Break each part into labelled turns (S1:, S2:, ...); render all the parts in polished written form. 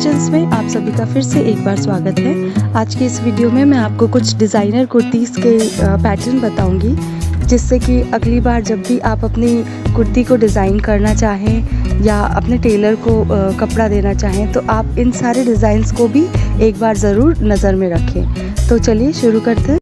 S1: Creations में आप सभी का फिर से एक बार स्वागत है। आज की इस वीडियो में मैं आपको कुछ डिज़ाइनर कुर्तीज़ के पैटर्न बताऊंगी, जिससे कि अगली बार जब भी आप अपनी कुर्ती को डिज़ाइन करना चाहें या अपने टेलर को कपड़ा देना चाहें तो आप इन सारे डिज़ाइंस को भी एक बार ज़रूर नज़र में रखें। तो चलिए शुरू करते हैं।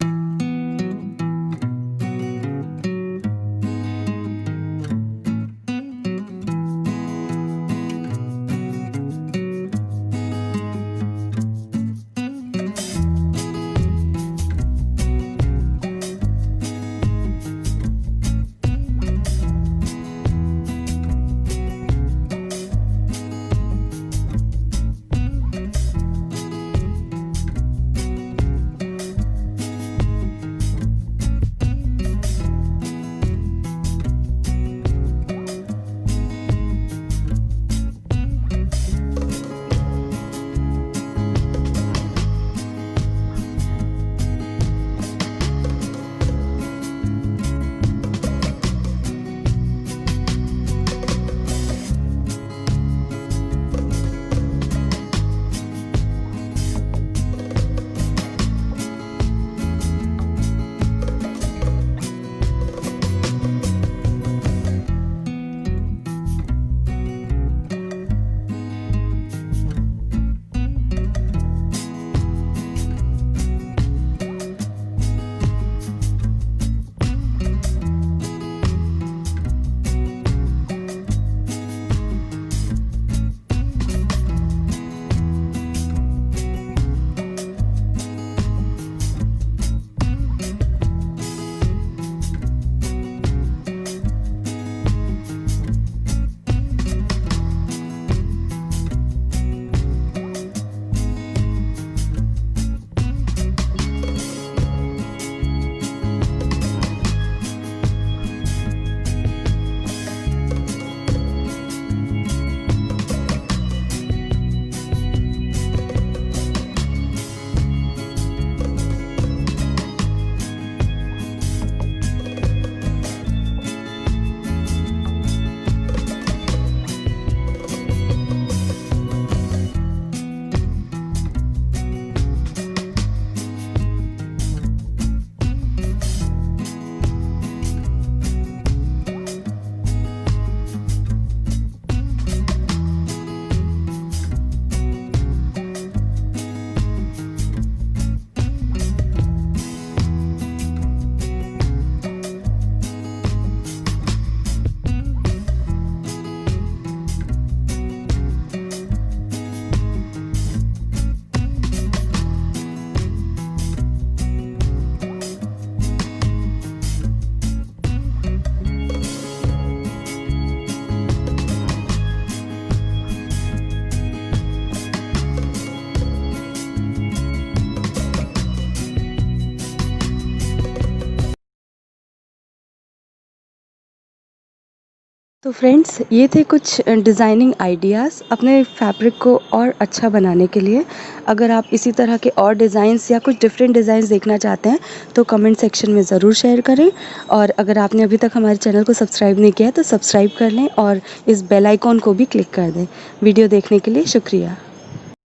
S1: तो फ्रेंड्स, ये थे कुछ डिज़ाइनिंग आइडियाज़ अपने फैब्रिक को और अच्छा बनाने के लिए। अगर आप इसी तरह के और डिज़ाइंस या कुछ डिफरेंट डिज़ाइंस देखना चाहते हैं तो कमेंट सेक्शन में ज़रूर शेयर करें। और अगर आपने अभी तक हमारे चैनल को सब्सक्राइब नहीं किया है तो सब्सक्राइब कर लें और इस बेल आइकॉन को भी क्लिक कर दें। वीडियो देखने के लिए शुक्रिया।